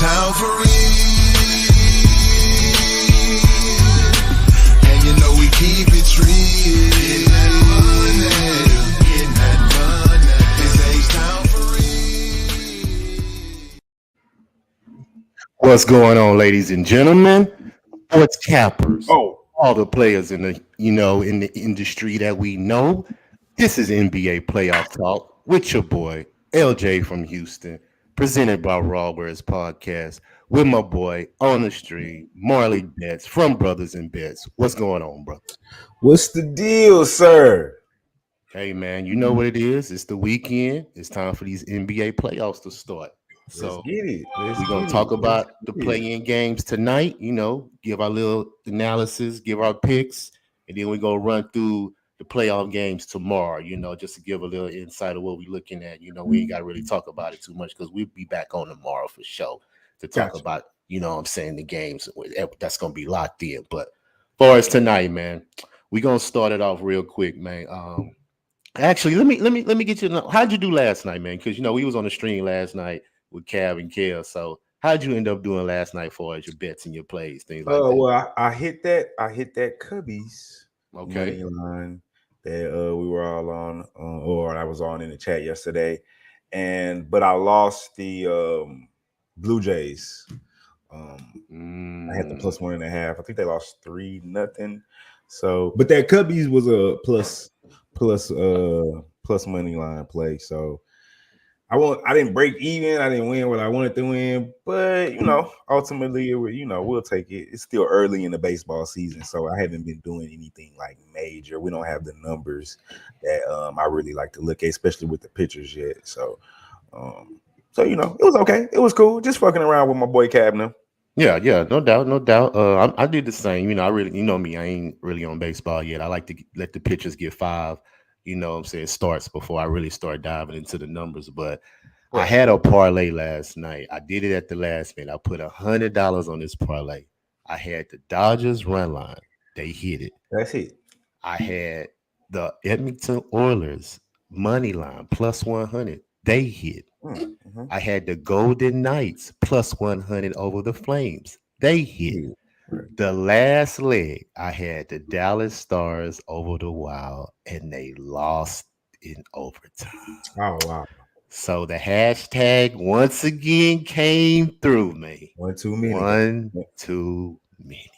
H-Town for real. And you know we keep it real. Getting that money. Getting that money. It's H-Town for real. What's going on, ladies and gentlemen? Sports cappers. All the players in the in the industry that we know. This is NBA Playoff Talk with your boy LJ from Houston, presented by RaWordz Podcast, with my boy on the stream, Marley Betts from Brothers and Bets. What's going on, brother? What's the deal, sir? Hey man, you know what it is. It's the weekend. It's time for these NBA playoffs to start. So Let's get it. we're going to talk about the play-in games tonight, give our little analysis, give our picks, and then we're going to run through the playoff games tomorrow, just to give a little insight of what we're looking at. We ain't got to really talk about it too much because we'll be back on tomorrow for sure to talk about, the games that's going to be locked in. But for us tonight, man, we're going to start it off real quick, man. Actually, let me get you. How'd you do last night, man? Because, we was on the stream last night with Cav and Kel. So how'd you end up doing last night for as your bets and your plays, things like that? Well, I hit that Cubbies money line that we were all on, or I was on in the chat yesterday, but I lost the Blue Jays. I had the +1.5. I think they lost 3-0. So, but that Cubbies was a plus money line play. So I didn't break even. I didn't win what I wanted to win, but ultimately, we'll take it. It's still early in the baseball season, so I haven't been doing anything like major. We don't have the numbers that I really like to look at, especially with the pitchers yet. So, it was okay. It was cool. Just fucking around with my boy Cabner. Yeah, no doubt. I did the same. I really, me, I ain't really on baseball yet. I like to let the pitchers get 5. Starts before I really start diving into the numbers. But I had a parlay last night. I did it at the last minute. I put $100 on this parlay. I had the Dodgers run line. They hit it. That's it. I had the Edmonton Oilers money line +100. They hit. Mm-hmm. I had the Golden Knights +100 over the Flames. They hit. The last leg, I had the Dallas Stars over the Wild, and they lost in overtime. Oh, wow. So the hashtag once again came through me. One too many. One too many.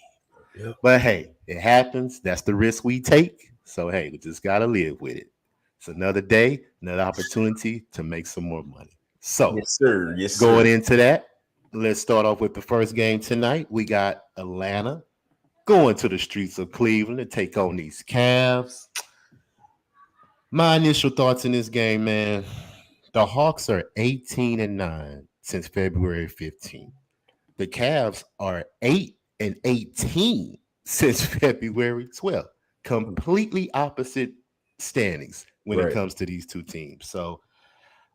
Yep. But hey, it happens. That's the risk we take. So hey, we just got to live with it. It's another day, another opportunity to make some more money. So yes, sir. Going into that, let's start off with the first game tonight. We got Atlanta going to the streets of Cleveland to take on these Cavs. My initial thoughts in this game, man. The Hawks are 18-9 since February 15th. The Cavs are 8-18 since February 12th. Completely opposite standings when it comes to these two teams. So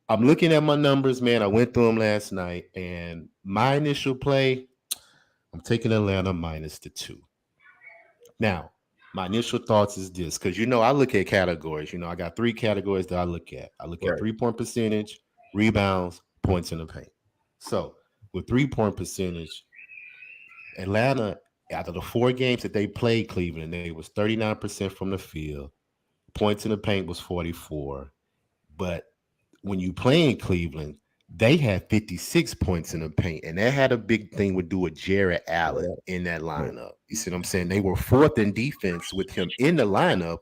I'm looking at my numbers, man. I went through them last night, and my initial play, I'm taking Atlanta -2. Now, my initial thoughts is this, because, I look at categories. I got 3 categories that I look at. I look at 3-point percentage, rebounds, points in the paint. So, with 3-point percentage, Atlanta, out of the 4 games that they played Cleveland, they was 39% from the field. Points in the paint was 44. But when you play in Cleveland, they had 56 points in the paint, and that had a big thing to do with Jared Allen in that lineup. You see what I'm saying? They were 4th in defense with him in the lineup.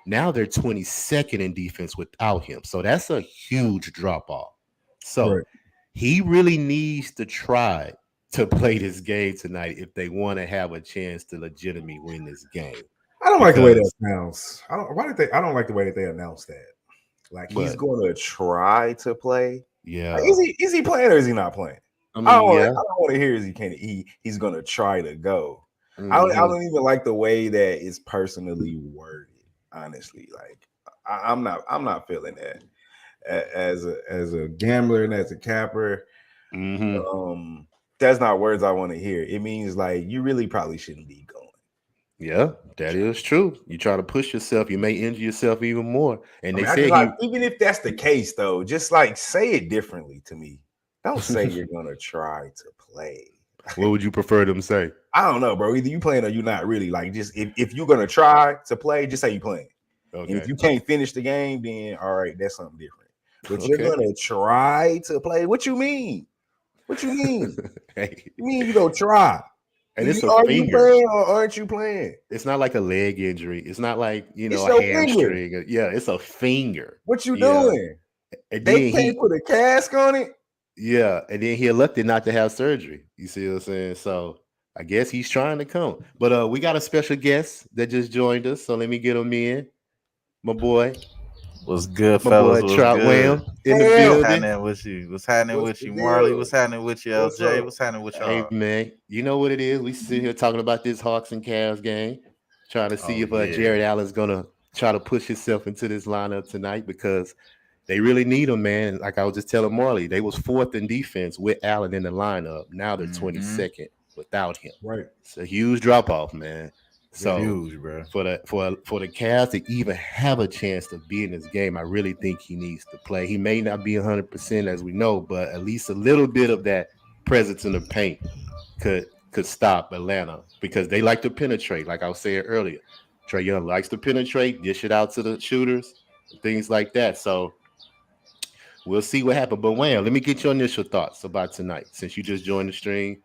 Now they're 22nd in defense without him. So that's a huge drop-off. So he really needs to try to play this game tonight if they want to have a chance to legitimately win this game. I don't like the way that sounds. I don't like the way that they announced that. Like he's going to try to play. Yeah. Like, is he playing or is he not playing? I don't want to hear he's going to try to go. Mm-hmm. I don't even like the way that it's personally worded. Honestly, like I'm not feeling that as a gambler and as a capper. Mm-hmm. That's not words I want to hear. It means like you really probably shouldn't be going. Yeah, that is true. You try to push yourself, you may injure yourself even more. And they say even if that's the case, though, just like say it differently to me. Don't say you're gonna try to play. What would you prefer them say? I don't know, bro. Either you playing or you not really. Like, just if you're gonna try to play, just say you playing. Okay. And if you can't finish the game, then all right, that's something different. But Okay. you're gonna try to play. What you mean? What you mean? Hey. You mean you gonna try? And it's a Are finger. you playing or aren't you playing? It's not like a leg injury. It's not like, you know, It's a your hamstring. finger. Yeah, it's a finger. What you Yeah. doing? And They then can't put a cast on it. yeah, and then he elected not to have surgery. You see what I'm saying? So I guess he's trying to come. But we got a special guest that just joined us. So let me get him in. My boy. What's good, My fellas? boy What's Trout good? Wham in the What's building. What's happening with you? What's happening What's with the you, Marley? deal? What's happening with you, What's LJ? up? What's happening with Hey y'all? man, you know what it is? We sit here talking about this Hawks and Cavs game, trying to see if Jared Allen's gonna try to push himself into this lineup tonight because they really need him, man. Like I was just telling Marley, they was fourth in defense with Allen in the lineup. Now they're 22nd without him. Right. It's a huge drop off, man. So Huge, bro. for the Cavs to even have a chance to be in this game, I really think he needs to play. He may not be 100% as we know, but at least a little bit of that presence in the paint could stop Atlanta because they like to penetrate. Like I was saying earlier, Trae Young likes to penetrate, dish it out to the shooters, things like that. So we'll see what happens. But Wham, let me get your initial thoughts about tonight since you just joined the stream.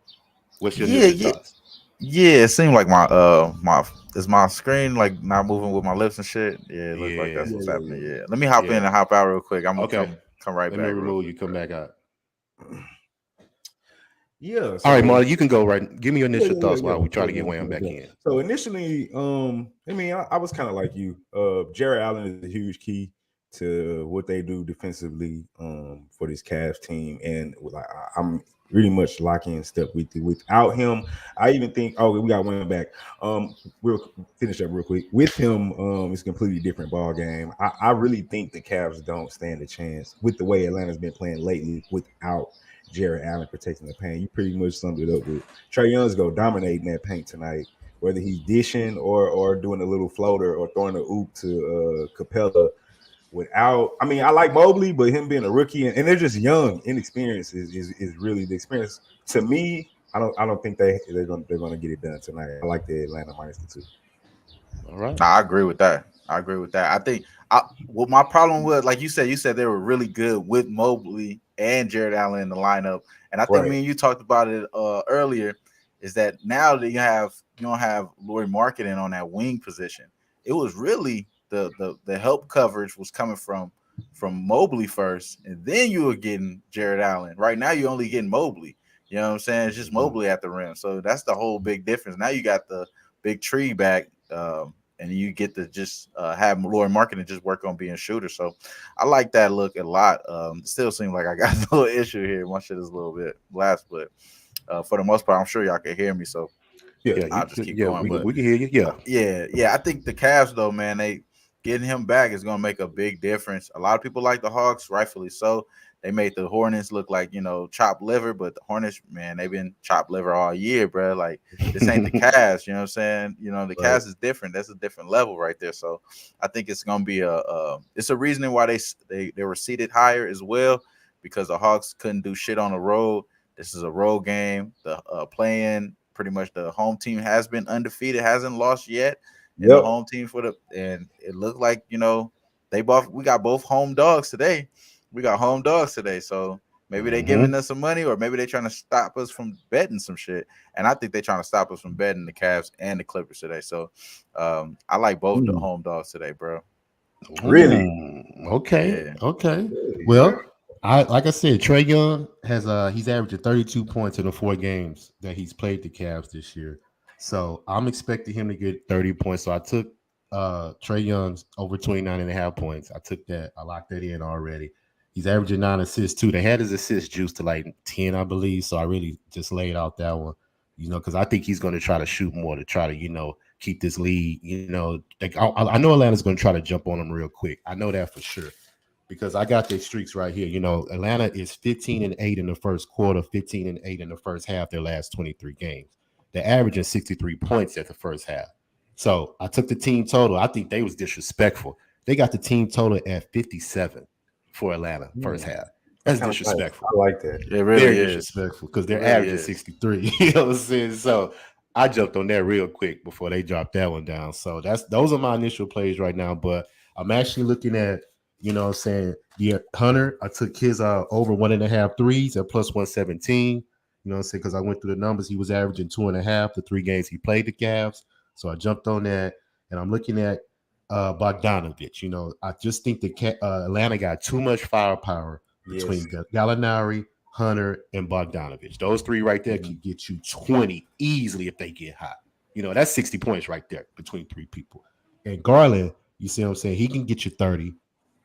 What's your initial thoughts? Yeah, it seemed like my screen like not moving with my lips and shit. Yeah, it looks like that's what's happening. Yeah. Let me hop in and hop out real quick. I'm gonna come right back. Let me remove you, come back out. Yeah. All right, Marley, you can go right. Give me your initial thoughts while we try to get Wham Wham back in. So initially, I mean, I was kind of like you. Jared Allen is a huge key to what they do defensively for this Cavs team, and like I'm really much locking in step with you. Without him, I even think, we got one back. We'll finish up real quick. With him, it's a completely different ball game. I really think the Cavs don't stand a chance with the way Atlanta's been playing lately without Jared Allen protecting the paint. You pretty much summed it up with Trae Young's go dominating that paint tonight, whether he's dishing or doing a little floater or throwing a oop to Capella. Without, I mean, I like Mobley, but him being a rookie and they're just young, inexperienced is really the experience. To me, I don't think they're gonna get it done tonight. I like the Atlanta minus the 2. All right. Nah, I agree with that. I think what my problem was, like you said they were really good with Mobley and Jared Allen in the lineup. And I think me and you talked about it earlier, is that now that you don't have Lauri Markkanen on that wing position, it was really the help coverage was coming from Mobley first, and then you were getting Jared Allen. Right now, you're only getting Mobley. You know what I'm saying? It's just Mobley at the rim. So that's the whole big difference. Now you got the big tree back, and you get to just have Lauri Markkanen just work on being a shooter. So I like that look a lot. Still seems like I got a little issue here. My shit is a little bit blast, but for the most part, I'm sure y'all can hear me. So I'll just keep going. We can hear you. Yeah. I think the Cavs, though, man, they getting him back is going to make a big difference. A lot of people like the Hawks, rightfully so. They made the Hornets look like, chopped liver, but the Hornets, man, they've been chopped liver all year, bro. Like, this ain't the Cavs, you know what I'm saying? The Cavs is different. That's a different level right there. So I think it's going to be it's a reason why they were seated higher as well, because the Hawks couldn't do shit on the road. This is a road game. The playing pretty much the home team has been undefeated, hasn't lost yet. And the home team and it looked like, we got both home dogs today. So maybe they giving us some money, or maybe they trying to stop us from betting some shit. And I think they're trying to stop us from betting the Cavs and the Clippers today. So I like both the home dogs today, bro. Really? Okay. Yeah. Okay. Well, like I said, Trae Young has he's averaging 32 points in the 4 games that he's played the Cavs this year. So I'm expecting him to get 30 points. So I took Trae Young's over 29.5 points. I took that. I locked that in already. He's averaging 9 assists too. They had his assist juice to like 10, I believe. So I really just laid out that one, because I think he's going to try to shoot more to try to, keep this lead. I know Atlanta's going to try to jump on him real quick. I know that for sure, because I got their streaks right here. Atlanta is 15-8 in the first quarter, 15-8 in the first half, their last 23 games. They're averaging 63 points at the first half. So I took the team total. I think they was disrespectful. They got the team total at 57 for Atlanta first half. That's Kinda tight. disrespectful. I like that. It really Very is. disrespectful because they're It really averaging is. 63. You know what I'm saying? So I jumped on that real quick before they dropped that one down. So those are my initial plays right now. But I'm actually looking at, you know what I'm saying, yeah, Hunter. I took his over 1.5 threes at plus 117. You know what I'm saying? Because I went through the numbers. He was averaging 2.5 the 3 games he played the Cavs. So I jumped on that. And I'm looking at Bogdanovich. You know, I just think Atlanta got too much firepower between Gallinari, Hunter, and Bogdanovich. Those 3 right there can get you 20 easily if they get hot. You know, that's 60 points right there between 3 people. And Garland, you see what I'm saying? He can get you 30,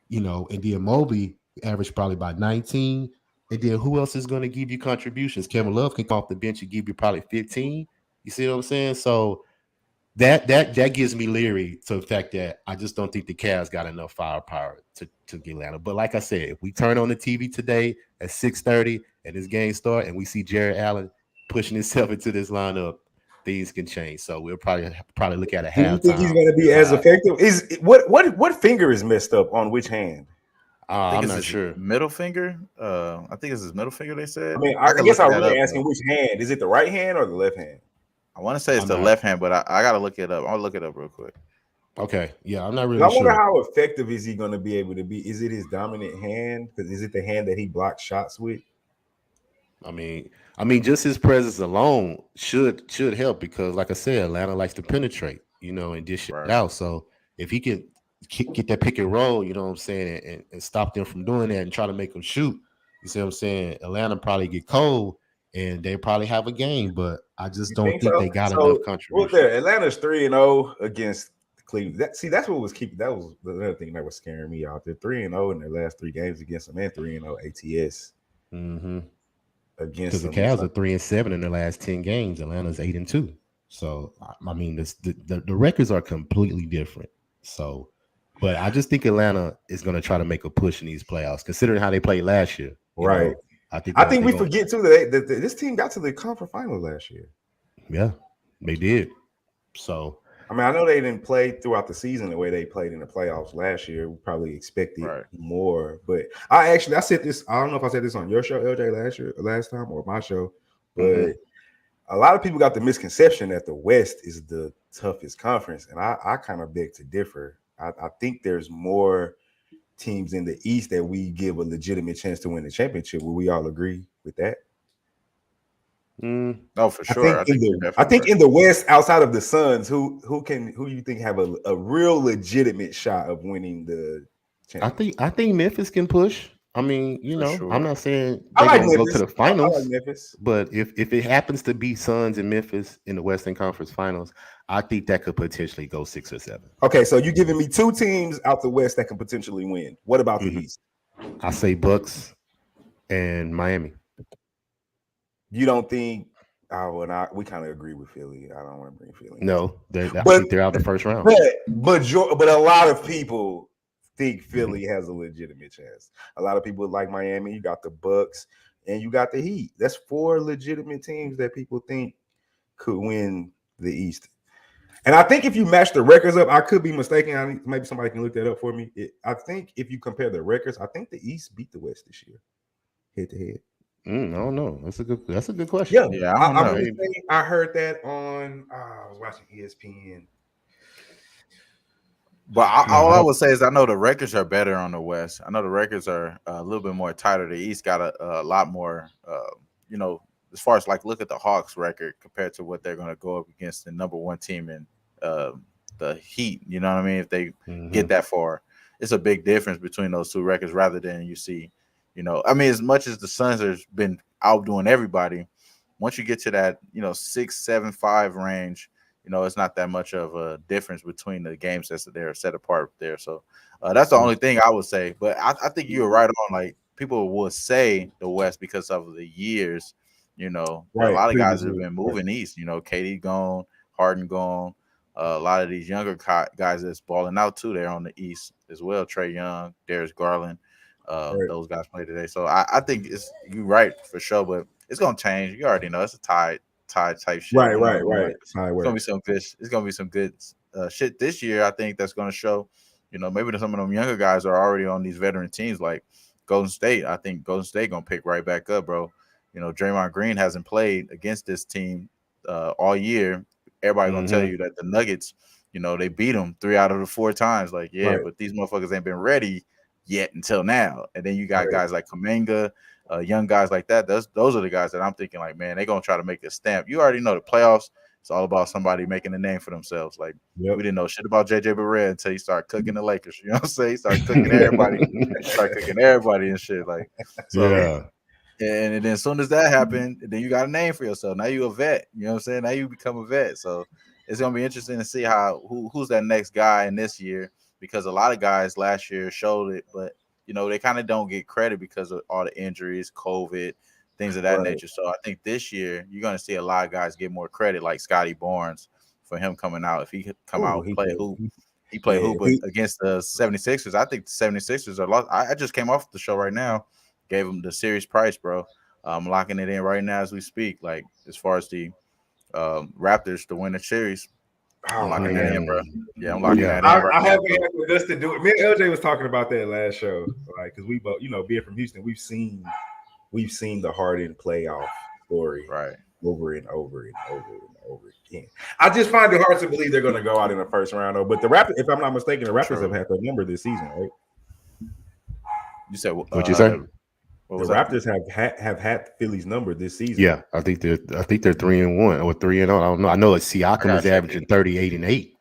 you know, and then Mobley averaged probably about 19. And then who else is going to give you contributions? Kevin Love can come off the bench and give you probably 15. You see what I'm saying? So that gives me leery to the fact that I just don't think the Cavs got enough firepower to get Atlanta. But like I said, if we turn on the TV today at 6:30 and this game start and we see Jared Allen pushing himself into this lineup, things can change. So we'll probably look at a halftime. Do you think he's going to be as effective? Is what finger is messed up on which hand? I'm not sure. Middle finger. I think it's his middle finger. They said. I mean, I guess I'm really asking which hand. Is it the right hand or the left hand? I want to say it's the left hand, but I got to look it up. I'll look it up real quick. Okay. Yeah, I'm not really sure. I wonder how effective is he going to be able to be? Is it his dominant hand? Because is it the hand that he blocks shots with? I mean, just his presence alone should help because, like I said, Atlanta likes to penetrate, you know, and dish it out. So if he can get that pick and roll, you know what I'm saying, and stop them from doing that and try to make them shoot, you see what I'm saying? Atlanta probably get cold and they probably have a game, but I just don't think they got enough contribution. Well, Atlanta's 3-0 against Cleveland. That was keeping. That was the other thing that was scaring me out. They're 3-0 in their last 3 games against them, and 3-0 ATS. Mm-hmm. Against because the Cavs are 3-7 in their last 10 games. Atlanta's 8-2. So I mean, the records are completely different. So, but I just think Atlanta is going to try to make a push in these playoffs, considering how they played last year. Right. Know, I think we forget too that this team got to the conference finals last year. Yeah, they did. So I mean, I know they didn't play throughout the season the way they played in the playoffs last year. We probably expected more, but I said this. I don't know if I said this on your show, LJ, last time, or my show, but a lot of people got the misconception that the West is the toughest conference, and I kind of beg to differ. I think there's more teams in the East that we give a legitimate chance to win the championship. Will we all agree with that? No, for sure. I think in the West, outside of the Suns, who you think have a real legitimate shot of winning the championship? I think Memphis can push. I mean, you know, I'm not saying they're going to go to the finals, I like Memphis. But if it happens to be Suns and Memphis in the Western Conference Finals, I think that could potentially go 6 or 7. Okay, so you're giving me 2 teams out the West that can potentially win. What about the East? I say Bucks and Miami. You don't think? We kind of agree with Philly. I don't want to bring Philly. No, I think they're out the first round. But a lot of people think Philly has a legitimate chance. A lot of people like Miami. You got the Bucks and you got the Heat. That's 4 legitimate teams that people think could win the East. And I think if you match the records up, I could be mistaken. Maybe somebody can look that up for me. I think if you compare the records, I think the East beat the West this year, head to head. I don't know. That's a good question. Yeah. I heard that on. I was watching ESPN. But all I would say is I know the records are better on the West. I know the records are a little bit more tighter. The East got a lot more, as far as look at the Hawks record compared to what they're going to go up against the number 1 team in the Heat. You know what I mean? If they get that far, it's a big difference between those 2 records rather than you see, I mean, as much as the Suns have been outdoing everybody, once you get to that, 6, 7, 5 range, it's not that much of a difference between the games that they're set apart there. So that's the only thing I would say. But I think you're right on. People will say the West because of the years, a lot of guys have been moving east. KD gone, Harden gone. A lot of these younger guys that's balling out too. They're on the East as well. Trae Young, Darius Garland, those guys play today. So I think you're right for sure. But it's gonna change. You already know it's a tie type shit. Right. It's gonna be some good. It's gonna be some good shit this year. I think that's gonna show. Maybe some of them younger guys are already on these veteran teams like Golden State, I think Golden State gonna pick right back up, bro. You know, Draymond Green hasn't played against this team all year. Everybody gonna tell you that the Nuggets, you know, they beat them 3 out of the 4 times. Like, yeah, but these motherfuckers ain't been ready yet until now. And then you got guys like Kuminga, young guys like that. Those are the guys that I'm thinking like, man, they're gonna try to make a stamp. You already know the playoffs. It's all about somebody making a name for themselves. Like we didn't know shit about JJ Barea until he started cooking the Lakers. You know what I'm saying? He started cooking everybody. And shit. Like so. And then as soon as that happened, then you got a name for yourself. Now you a vet. You know what I'm saying? Now you become a vet. So it's gonna be interesting to see who's that next guy in this year, because a lot of guys last year showed it, but you know, they kind of don't get credit because of all the injuries, COVID, things of that nature. So I think this year you're gonna see a lot of guys get more credit, like Scotty Barnes for him coming out. If he could come out and play hoop. He played hoop against the 76ers. I think the 76ers are lost. I just came off the show right now. Gave him the series price, bro. I'm locking it in right now as we speak. Like as far as the Raptors to win the series, I'm locking that in, bro. Yeah, I'm locking that in. I haven't had with us to do it. Me and LJ was talking about that last show, like because we both, you know, being from Houston, we've seen the Harden playoff story over and over and over and over again. I just find it hard to believe they're going to go out in the first round, though. But the Raptors, if I'm not mistaken, the Raptors have had their number this season, right? You said what you say? The Raptors have had Philly's number this season. Yeah, I think they're 3-1 or 3-0. I don't know. I know that Siakam is averaging 38 and 8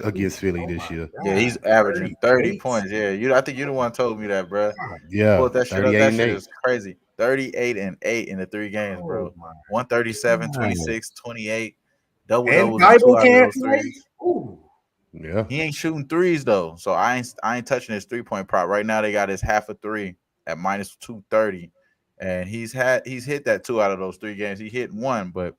against Philly this year. Yeah, he's averaging 30 points. Yeah, I think you the one told me that, bro. Yeah, pulled that shit up. That shit is crazy. 38 and 8 in the 3 games, bro. 137, 26, 28. Double doubles in 2 out of those 3s. Yeah, he ain't shooting 3s though, so I ain't touching his 3-point prop right now. They got his half a 3 at minus 230, and he's hit that 2 out of those 3 games. He hit 1, but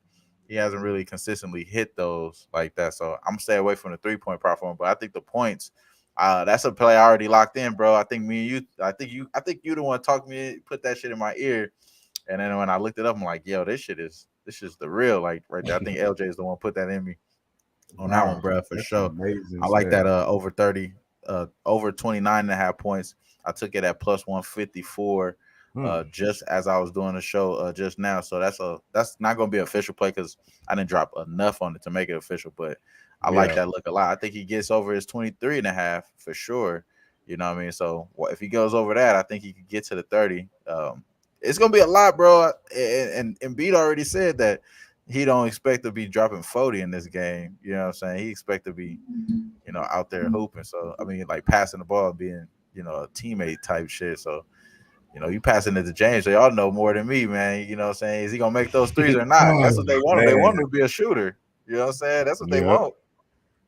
he hasn't really consistently hit those like that. So I'm gonna stay away from the 3-point prop for him. But I think the points, that's a play I already locked in, bro. I think me and you, I think you the one talked me, put that shit in my ear, and then when I looked it up, I'm like, yo, this is the real, like right there. I think LJ is the one put that in me on that one, bro, for sure. Amazing, I like that over 30, over 29.5 points. I took it at plus 154 just as I was doing the show just now. So that's not going to be an official play because I didn't drop enough on it to make it official. But I like that look a lot. I think he gets over his 23.5 for sure. You know what I mean? So if he goes over that, I think he could get to the 30. It's going to be a lot, bro. And Embiid already said that he don't expect to be dropping 40 in this game. You know what I'm saying? He expect to be, you know, out there hooping. So, I mean, like passing the ball, being, you know, a teammate type shit. So, you know, you passing it to James. They all know more than me, man. You know what I'm saying? Is he going to make those 3s or not? That's what they want. They want him to be a shooter. You know what I'm saying? That's what they want.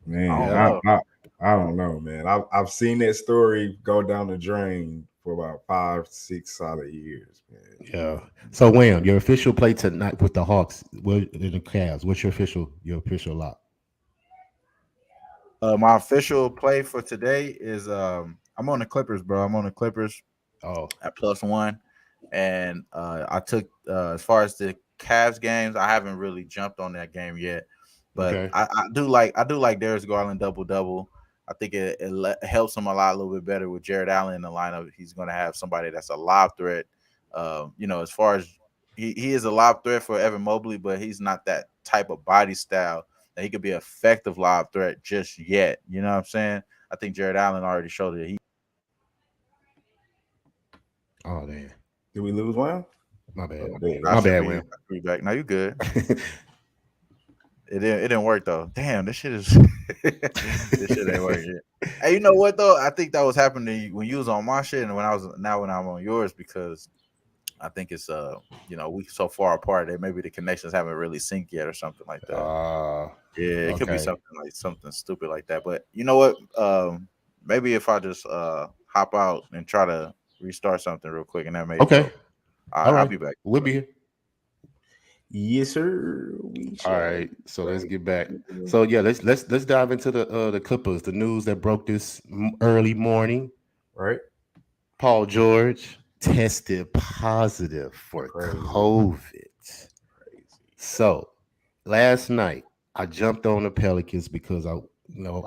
Man, I don't know, man. I've seen that story go down the drain for about 5-6 solid years, man. Yeah. So, Wham, your official play tonight with the Hawks, in the Cavs. What's your official lock? My official play for today is I'm on the Clippers, bro. I'm on the Clippers. At +1, and I took as far as the Cavs games, I haven't really jumped on that game yet, but I do like Darius Garland double. I think it helps him a little bit better with Jared Allen in the lineup. He's going to have somebody that's a lob threat. You know, as far as he is a lob threat for Evan Mobley, but he's not that type of body style that he could be an effective lob threat just yet. You know what I'm saying? I think Jared Allen already showed that he. Oh, damn. Did we lose one? My bad. My bad, Will. Back. Now you good. It didn't work though. Damn, this shit ain't working. Hey, you know what though? I think that was happening when you was on my shit and when I'm on yours, because I think it's you know, we so far apart that maybe the connections haven't really synced yet or something like that. It could be something stupid like that. But you know what? Maybe if I just hop out and try to restart something real quick, and that may I'll be back. We'll be here. Yes, sir. All right, so let's get back. So yeah, let's dive into the Clippers. The news that broke this early morning. Right. Paul George tested positive for COVID. Crazy. So last night I jumped on the Pelicans because I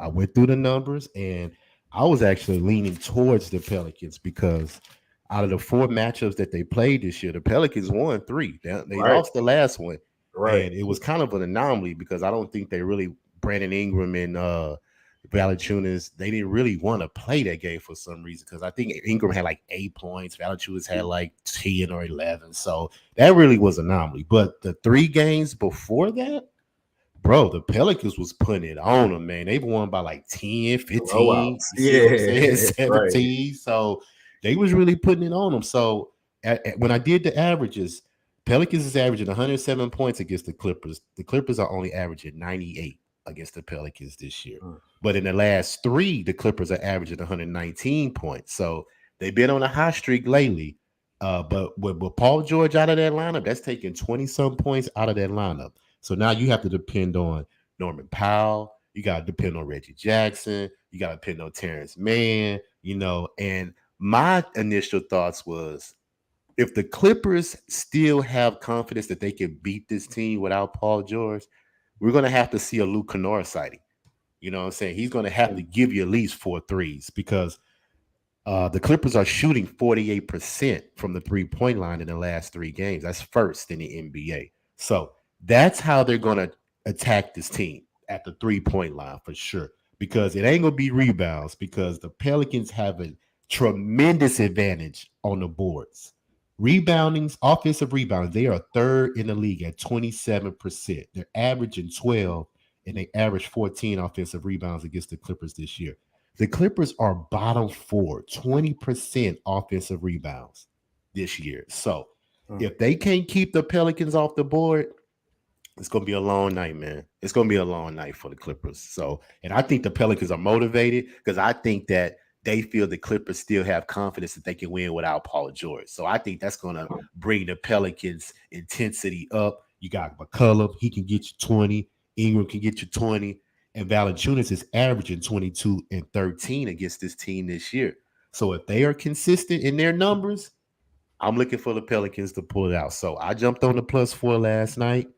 went through the numbers and I was actually leaning towards the Pelicans because out of the 4 matchups that they played this year, the Pelicans won 3. They Right. lost the last one, Right. and it was kind of an anomaly because I don't think they really Brandon Ingram and Valanciunas, they didn't really want to play that game for some reason because I think Ingram had like 8 points, Valanciunas had like 10 or 11, so that really was an anomaly. But the 3 games before that, bro, the Pelicans was putting it on them, man. They won by like 10, 15, Blowouts. you see what I'm saying? Yeah. Right. 17. So they was really putting it on them. So when I did the averages, Pelicans is averaging 107 points against the Clippers. The Clippers are only averaging 98 against the Pelicans this year. But in the last 3, the Clippers are averaging 119 points. So they've been on a hot streak lately. But with Paul George out of that lineup, that's taking 20-some points out of that lineup. So now you have to depend on Norman Powell. You got to depend on Reggie Jackson. You got to depend on Terrence Mann, And my initial thoughts was if the Clippers still have confidence that they can beat this team without Paul George, we're going to have to see a Luke Kennard sighting. You know what I'm saying? He's going to have to give you at least 4 threes because the Clippers are shooting 48% from the 3-point line in the last 3 games. That's first in the NBA. So that's how they're going to attack this team at the 3-point line for sure, because it ain't going to be rebounds because the Pelicans have a tremendous advantage on the boards. Reboundings, offensive rebounds, they are 3rd in the league at 27%. They're averaging 12, and they average 14 offensive rebounds against the Clippers this year. The Clippers are bottom 4, 20% offensive rebounds this year. So if they can't keep the Pelicans off the board, it's going to be a long night, man. It's going to be a long night for the Clippers. So, and I think the Pelicans are motivated because I think that they feel the Clippers still have confidence that they can win without Paul George. So I think that's going to bring the Pelicans' intensity up. You got McCollum. He can get you 20. Ingram can get you 20. And Valanciunas is averaging 22 and 13 against this team this year. So if they are consistent in their numbers, I'm looking for the Pelicans to pull it out. So I jumped on the +4 last night,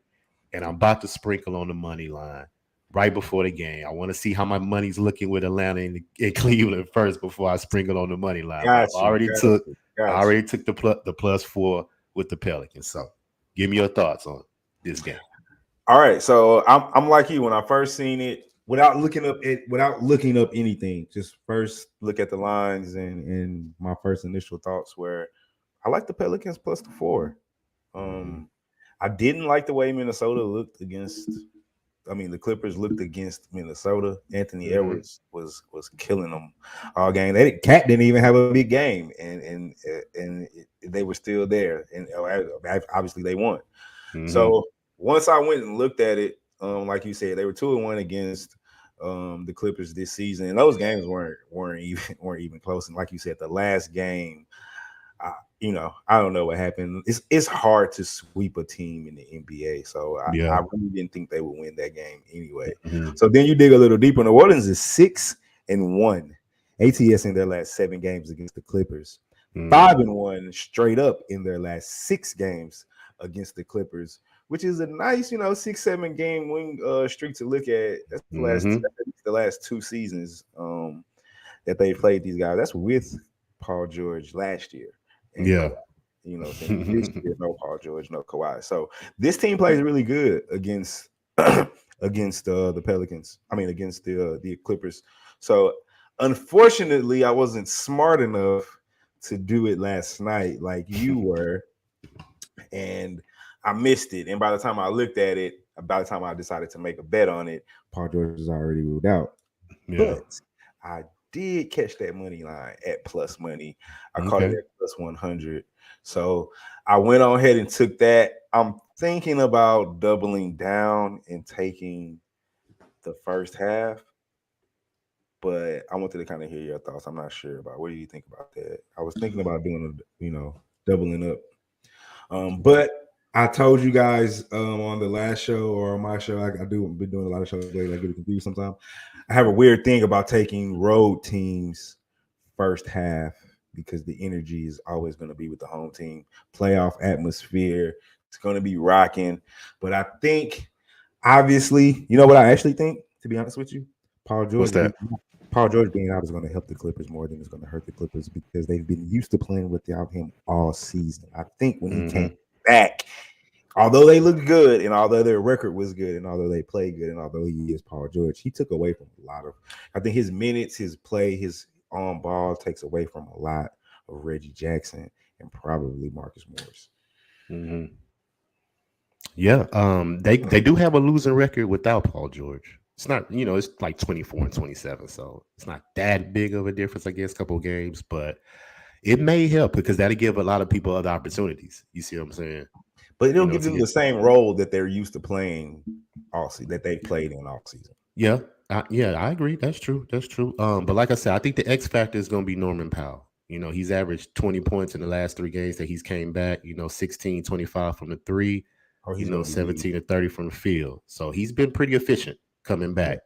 and I'm about to sprinkle on the money line right before the game. I want to see how my money's looking with Atlanta and Cleveland first before I sprinkle on the money line. I already took the +4 with the Pelicans. So give me your thoughts on this game. All right, so I'm like you. When I first seen it, without looking up anything, just first look at the lines, and my first initial thoughts were, I like the Pelicans +4. I didn't like the way Minnesota looked against. I mean, the Clippers looked against Minnesota. Anthony Edwards was killing them all game. Cat didn't even have a big game, and they were still there. And obviously they won. So once I went and looked at it, like you said, they were 2-1 against the Clippers this season, and those games weren't even close. And like you said, the last game, I don't know what happened. It's hard to sweep a team in the NBA, so I really didn't think they would win that game anyway. So then you dig a little deeper. New Orleans is 6-1 ATS in their last 7 games against the Clippers. 5-1 straight up in their last 6 games against the Clippers, which is a nice, 6-7 game win streak to look at. That's the last 2 seasons that they played these guys. That's with Paul George last year. And, this year, no Paul George, no Kawhi. So this team plays really good against the Pelicans. I mean, against the Clippers. So unfortunately, I wasn't smart enough to do it last night like you were, and I missed it. And by the time I looked at it, by the time I decided to make a bet on it, Paul George is already ruled out. But I did catch that money line at plus money. I caught it at +100. So I went on ahead and took that. I'm thinking about doubling down and taking the first half, but I wanted to kind of hear your thoughts. I'm not sure about what do you think about that. I was thinking about doing doubling up. But I told you guys on the last show or on my show, I've been doing a lot of shows lately. I get confused sometimes. I have a weird thing about taking road teams first half because the energy is always going to be with the home team. Playoff atmosphere, it's going to be rocking. But I think, obviously, you know what I actually think, to be honest with you? Paul George. What's that? Paul George being out is going to help the Clippers more than it's going to hurt the Clippers because they've been used to playing without him all season. I think when he came back, although they looked good and although their record was good and although they played good and although he is Paul George, he took away from a lot of, I think his minutes, his play, his on ball takes away from a lot of Reggie Jackson and probably Marcus Morris. Mm-hmm. Yeah, they do have a losing record without Paul George. It's not, it's like 24 and 27, so it's not that big of a difference, I guess, a couple of games, but it may help because that'll give a lot of people other opportunities. You see what I'm saying? But it'll give them the same role that they're used to playing all season, that they played in all season. Yeah, I agree. That's true. But like I said, I think the X factor is going to be Norman Powell. He's averaged 20 points in the last 3 games that he's came back. 16, 25 from the 3. 17 to 30 from the field. So he's been pretty efficient coming back.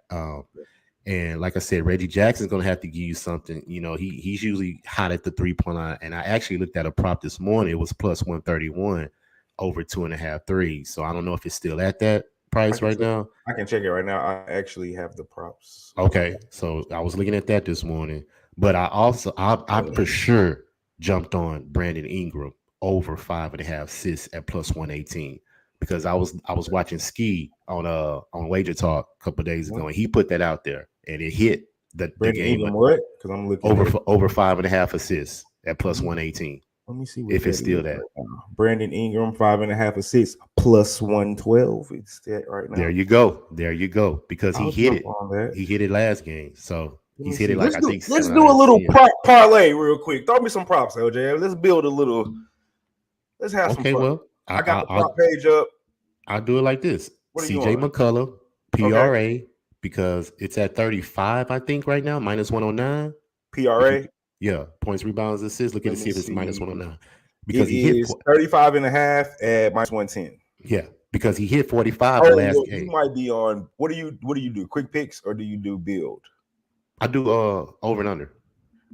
And like I said, Reggie Jackson's going to have to give you something. He's usually hot at the 3-point line. And I actually looked at a prop this morning. It was plus 131 over 2.5 threes. So I don't know if it's still at that price right now. I can check it right now. I actually have the props. Okay. So I was looking at that this morning. But I for sure jumped on Brandon Ingram over 5.5 assists at plus 118. Because I was watching Ski on Wager Talk a couple of days ago, and he put that out there, and it hit the game. What? Because I'm looking over 5.5 assists at plus 118. Let me see if it's still that. Brandon Ingram 5.5 assists plus 112. It's that right now. There you go. Because he hit it. He hit it last game, so he's hit it like let's do a little parlay real quick. Throw me some props, LJ. Let's build a little. Let's have some fun. Well. I got the prop page up. I'll do it like this. CJ McCullough, PRA, because it's at 35, I think, right now, minus 109. PRA? Yeah, points, rebounds, assists. Look at see if it's minus 109. Because he hit 35.5 at minus 110. Yeah, because he hit 45 the last game. You might be on what do you do? Quick picks or do you do build? I do over and under.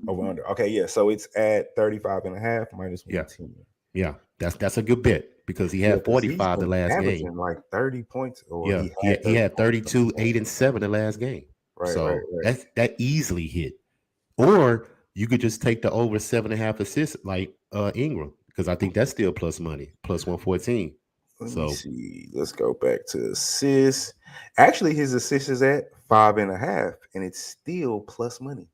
Over under. Okay, yeah. So it's at 35.5 minus 110. Yeah, that's a good bet. Because he had 45 the last game. Like 30 points. He had 32, 8, and 7 the last game. Right, so that easily hit. Or you could just take the over 7.5 assists like Ingram, because I think that's still plus money, plus 114. Let me see. Let's go back to assists. Actually, his assist is at 5.5, and it's still plus money.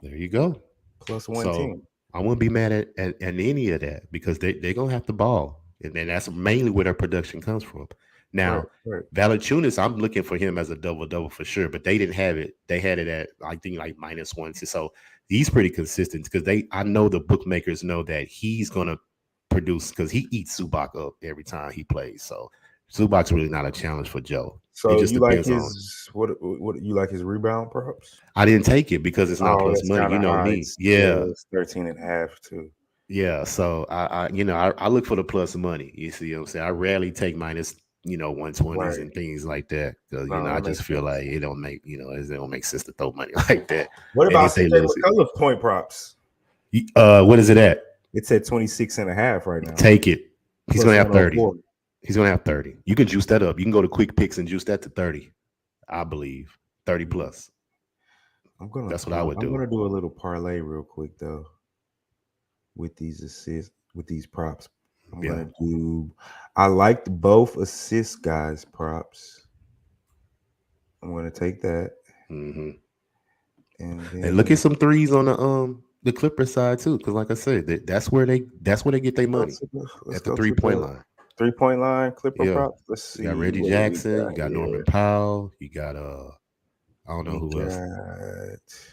There you go. Plus 110. So I wouldn't be mad at any of that because they're going to have to ball. And that's mainly where their production comes from. Now, Valanciunas, I'm looking for him as a double-double for sure, but they didn't have it. They had it at, I think, like minus 1. So he's pretty consistent because I know the bookmakers know that he's going to produce because he eats Zubac up every time he plays. So Zubac's really not a challenge for Joe. So you like his what you like his rebound props? I didn't take it because it's not plus money. You know me. Yeah. It's 13.5 too. Yeah, so I look for the plus money. You see what I'm saying? I rarely take minus, 120s and things like that because I just feel like it don't make sense to throw money like that. What about CJ McCullough's point props? What is it at? It's at 26.5 right now. Take it. He's gonna have 30. He's gonna have 30. You can juice that up. You can go to Quick Picks and juice that to 30. I believe 30 plus. That's what I would do. I'm gonna do a little parlay real quick though. With these assists, with these props, I liked both assist guys' props. I'm gonna take that. Mm-hmm. And look at some threes on the Clippers side too, because like I said, that's where they get their money at the 3-point line. 3-point line, Clipper props. Let's see. You got Reggie Jackson, you got Norman Powell, you got I don't know who else.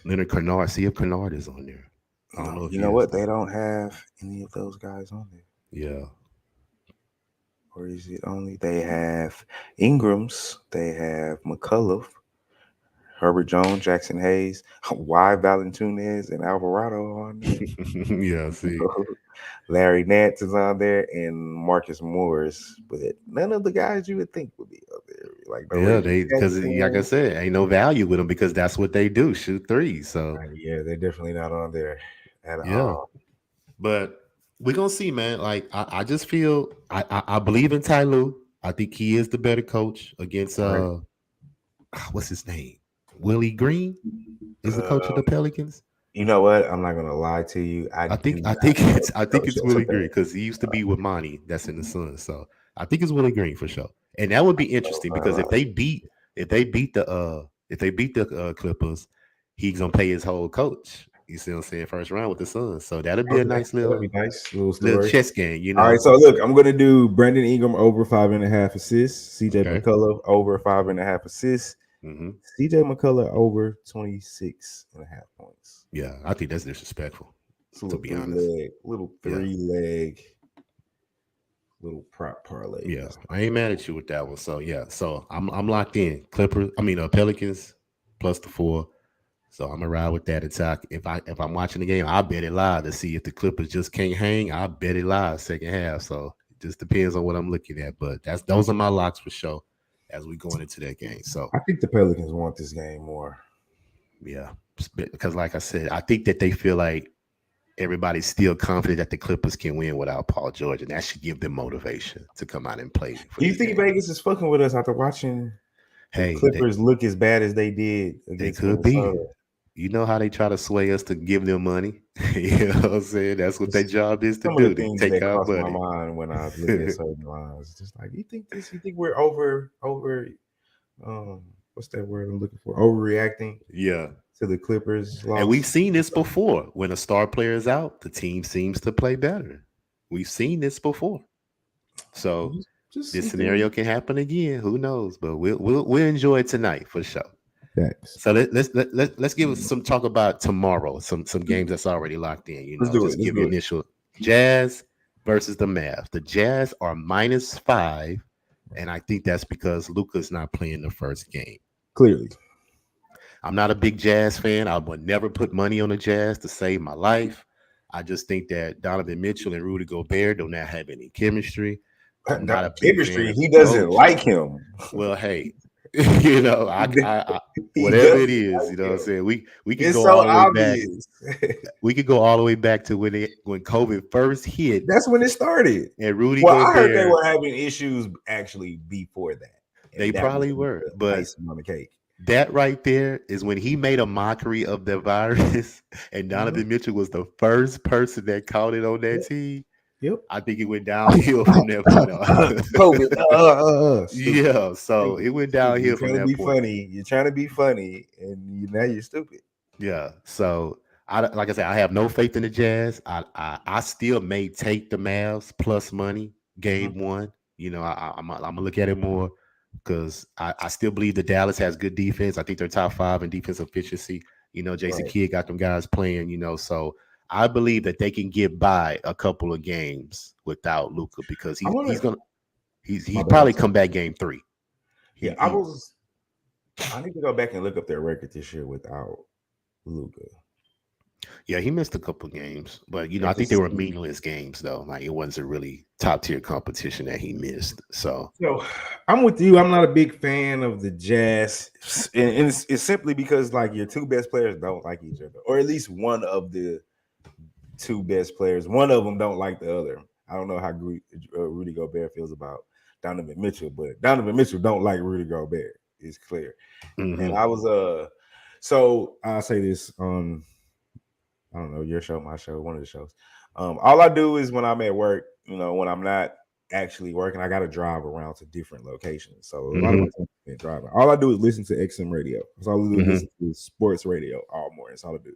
Leonard Kennard. See if Kennard is on there. I don't know if you know what? They don't have any of those guys on there. Yeah. Or is it only they have Ingrams, they have McCullough, Herbert Jones, Jackson Hayes, why Valanciunas and Alvarado on there? Yeah, see. Larry Nance is on there and Marcus Morris, but none of the guys you would think would be up there. Because like I said, ain't no value with them because that's what they do, shoot threes. So they're definitely not on there at all. But we're gonna see, man. Like I just feel I believe in Ty Lue. I think he is the better coach against what's his name? Willie Green. is the coach of the Pelicans. You know what? I'm not gonna lie to you. I think do I not think know it's I the think coach it's is Willie of that. Green because he used to be with Monty. That's in the Suns. So I think it's Willie Green for sure. And that would be interesting because if they beat the Clippers, he's gonna pay his whole coach. You see what I'm saying? First round with the Suns. So that'll be a Okay, nice that'd be nice little story. chess game. You All right, know. so look, I'm gonna do Brandon Ingram over 5.5 assists, CJ Okay. McCullough over 5.5 assists, Mm-hmm. CJ McCullough over 26.5 points. Yeah, I think that's disrespectful. It's a To little be honest. little Yeah. 3-leg, little prop parlay. Yeah, I ain't mad at you with that one. So yeah, so I'm locked in. Pelicans plus the 4. So I'm gonna ride with that attack. If I'm watching the game, I'll bet it live to see if the Clippers just can't hang. I'll bet it live second half. So it just depends on what I'm looking at. But those are my locks for sure as we going into that game. So I think the Pelicans want this game more. yeah, because like I said, I think that they feel like everybody's still confident that the Clippers can win without Paul George, and that should give them motivation to come out and play. Do you think Vegas is fucking with us after watching the Hey, Clippers look as bad as they did against could be. Minnesota? You know how they try to sway us to give them money? You know what I'm saying? That's what their job is to Some do. of the They things take that our cross my money. mind when I look at certain lines. Just like, you think we're over what's that word I'm looking for? Overreacting Yeah. to the Clippers loss. And we've seen this before. When a star player is out, the team seems to play better. We've seen this before. So this scenario can happen again. Who knows? But we'll enjoy it tonight for sure. Thanks. So let's give us some talk about tomorrow. Some games that's already locked in. You know, just give you initial Jazz versus the Mavs. The Jazz are -5, and I think that's because Luka's not playing the first game. Clearly, I'm not a big Jazz fan. I would never put money on the Jazz to save my life. I just think that Donovan Mitchell and Rudy Gobert do not have any chemistry. I'm not a big chemistry. fan He of doesn't coach. like him. Well, hey. You know, I whatever it is, you know what I'm saying? We can It's go so all the way obvious. back. We could go all the way back to when COVID first hit. That's when it started. And Rudy Well, Gobert, I heard they were having issues actually before that. They probably were, but icing on the cake. That right there is when he made a mockery of the virus, and Donovan Mitchell was the first person that caught it on that team. Yep. I think it went downhill from that point on. COVID. Yeah, so it went downhill from that point. Funny. You're trying to be funny, and now you're stupid. Yeah. So like I said, I have no faith in the Jazz. I still may take the Mavs plus money game 1. You know, I'm gonna look at it more because I still believe the Dallas has good defense. I think they're top 5 in defense efficiency. You know, Jason Kidd got them guys playing. You know, so I believe that they can get by a couple of games without Luka because he's probably come back game 3. I need to go back and look up their record this year without Luka. Yeah, he missed a couple games, but you know, I think they were meaningless games though. Like it wasn't a really top tier competition that he missed. So I'm with you. I'm not a big fan of the Jazz, and it's simply because like your 2 best players don't like each other, or at least one of the 2 best players. One of them don't like the other. I don't know how Rudy Gobert feels about Donovan Mitchell, but Donovan Mitchell don't like Rudy Gobert. It's clear. And I was so I'll say this on I don't know, your show, my show, one of the shows. All I do is when I'm at work, you know, when I'm not actually working, I got to drive around to different locations. So a lot of my time is driving. All I do is listen to XM radio. That's all I do is listen to sports radio all morning. That's all I do.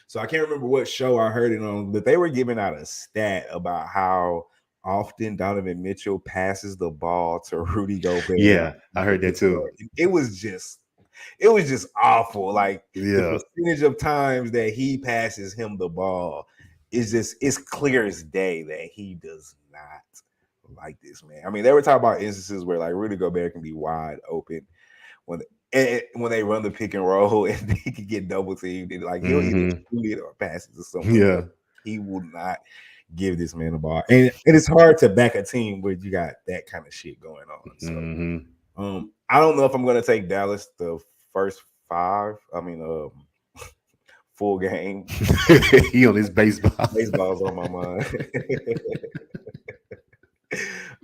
So I can't remember what show I heard it on, but they were giving out a stat about how often Donovan Mitchell passes the ball to Rudy Gobert. Yeah, I heard that too. It was just awful. Like the percentage of times that he passes him the ball is just, it's clear as day that he does not like this, man. I mean, they were talking about instances where like Rudy Gobert can be wide open when they run the pick and roll and he can get double teamed. Like he'll either shoot it or pass it to someone. Yeah. He will not give this man the ball. And it's hard to back a team where you got that kind of shit going on. So I don't know if I'm gonna take Dallas the first 5. I mean, full game. He on his baseball. Baseball's on my mind.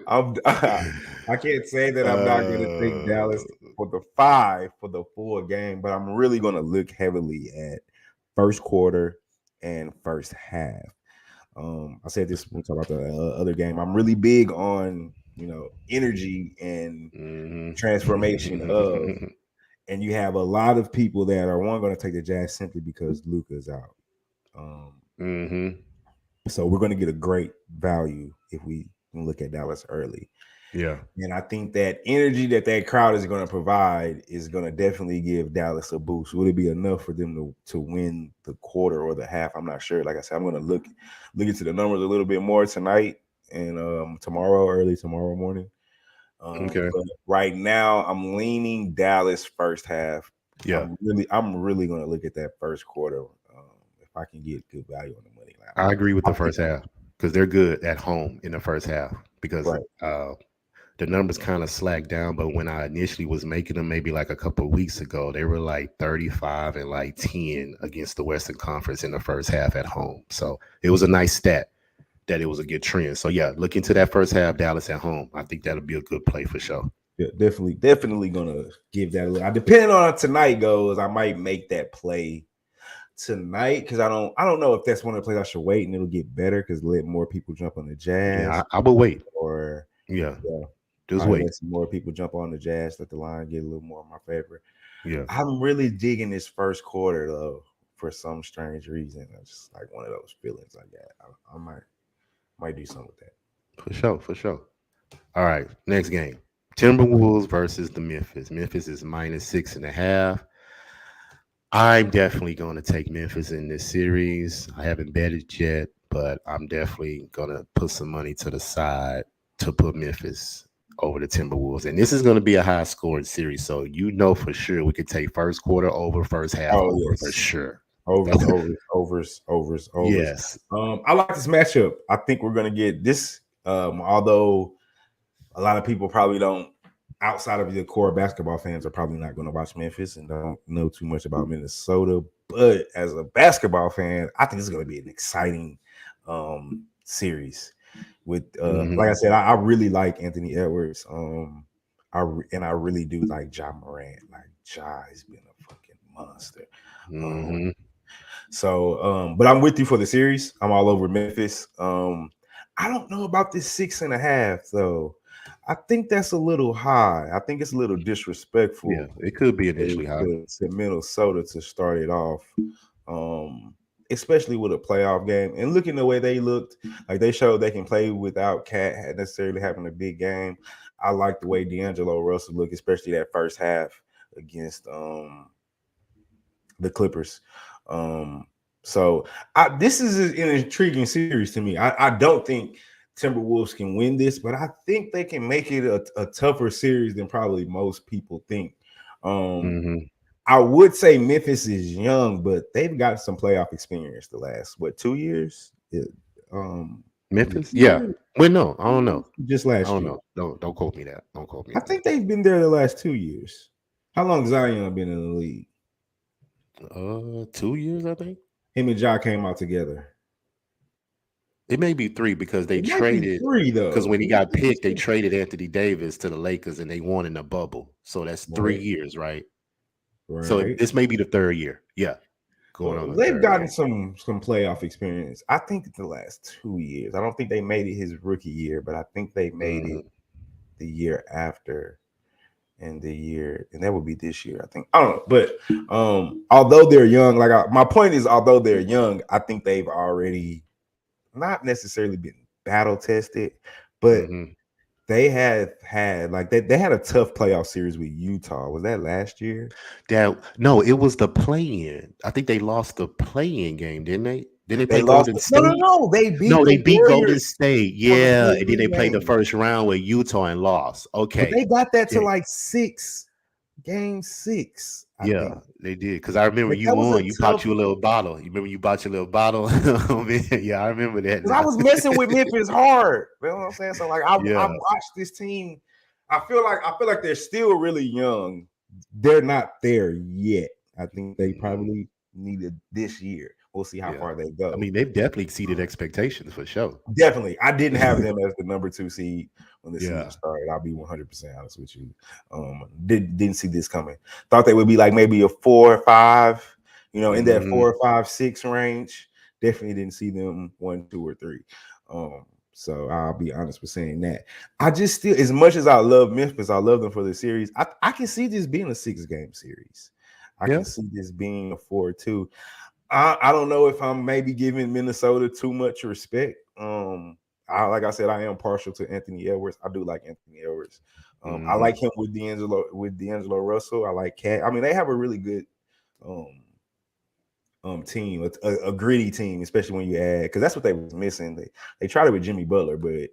I can't say that I'm not gonna take Dallas for the 5 for the full game, but I'm really going to look heavily at first quarter and first half. I said this when we talk about the other game. I'm really big on energy and transformation of, and you have a lot of people that are going to take the Jazz simply because Luka's out. So we're going to get a great value if we can look at Dallas early. Yeah. And I think that energy that crowd is going to provide is going to definitely give Dallas a boost. Would it be enough for them to win the quarter or the half? I'm not sure. Like I said, I'm going to look into the numbers a little bit more tonight and early tomorrow morning. Okay. But right now, I'm leaning Dallas first half. Yeah. I'm really going to look at that first quarter if I can get good value on the money line. I agree with the first half because they're good at home in the first half because the numbers kind of slacked down. But when I initially was making them, maybe like a couple of weeks ago, they were like 35 and like 10 against the Western Conference in the first half at home. So it was a nice stat that it was a good trend. So yeah, look into that first half, Dallas at home. I think that'll be a good play for sure. Yeah, definitely gonna give that a look. Depending on how tonight goes, I might make that play tonight because I don't know if that's one of the plays I should wait and it'll get better because let more people jump on the Jazz. Yeah, I will wait. Or just wait. Let some more people jump on the Jazz. Let the line get a little more in my favor. Yeah, I'm really digging this first quarter though for some strange reason. It's just like one of those feelings I got. I might do something with that. For sure. All right, next game. Timberwolves versus the Memphis. Memphis is -6.5. I'm definitely going to take Memphis in this series. I haven't betted yet, but I'm definitely going to put some money to the side to put Memphis over the Timberwolves. And this is going to be a high-scoring series, so for sure we could take first quarter over, first half over for sure. Overs. Yes. I like this matchup. I think we're going to get this, although a lot of people probably don't, outside of the core basketball fans, are probably not going to watch Memphis and don't know too much about Minnesota. But as a basketball fan, I think it's going to be an exciting series. With like I said, I really like Anthony Edwards. I really do like Ja Morant. Like Ja has been a fucking monster. But I'm with you for the series. I'm all over Memphis. I don't know about this 6.5 though. I think that's a little high. I think it's a little disrespectful. Yeah, it could be initially high to Minnesota to start it off, especially with a playoff game. And looking the way they looked, like they showed they can play without Cat necessarily having a big game. I like the way D'Angelo Russell looked, especially that first half against the Clippers. So this is an intriguing series to me. I don't think Timberwolves can win this, but I think they can make it a tougher series than probably most people think. I would say Memphis is young, but they've got some playoff experience the last 2 years. Memphis, yeah. Well, no, I don't know. Just last year. Don't quote me that. Don't quote me. I think they've been there the last 2 years. How long has Zion been in the league? 2 years, I think. Him and Ja came out together. It may be 3 because they traded 3 though. Because when he got picked, they traded Anthony Davis to the Lakers and they won in the bubble. So that's 3 years, right? So this may be the 3rd year. Yeah. Going on. They've gotten some playoff experience. I think the last 2 years. I don't think they made it his rookie year, but I think they made it the year after. And that would be this year, I think. I don't know, but although they're young, my point is, although they're young, I think they've already not necessarily been battle tested, but they have had they had a tough playoff series with Utah. Was that last year? No, it was the play-in. I think they lost the play-in game, didn't they? Did they play Golden State? No, they beat Golden State. Yeah, and then they played the first round with Utah and lost. Okay, but they got that to 6, game 6. I think. They did. Because I remember you won. You bought you a little bottle. You remember you bought your little bottle? Yeah, I remember that. I was messing with Memphis hard. You know what I'm saying? So I watched this team. I feel like they're still really young. They're not there yet. I think they probably needed this year. We'll see how Yeah. far they I go. mean, they've definitely exceeded expectations for sure. Definitely, I didn't have them as the number 2 seed when the Yeah. season started. I'll be 100% honest with you. Didn't see this coming. Thought they would be like maybe a 4 or 5, in that Mhm. 4 or 5, 6 range. Definitely didn't see them 1, 2, or 3. So I'll be honest with saying that. I just still, as much as I love Memphis, I love them for the series. I can see this being a 6-game series. I Yeah. can see this being a 4-2. I don't know if I'm maybe giving Minnesota too much respect. Like I said, I am partial to Anthony Edwards. I do like Anthony Edwards. I Mhm. like him with D'Angelo Russell. I like Cat. I mean, they have a really good team, a gritty team, especially when you add, because that's what they was missing. They tried it with Jimmy Butler, but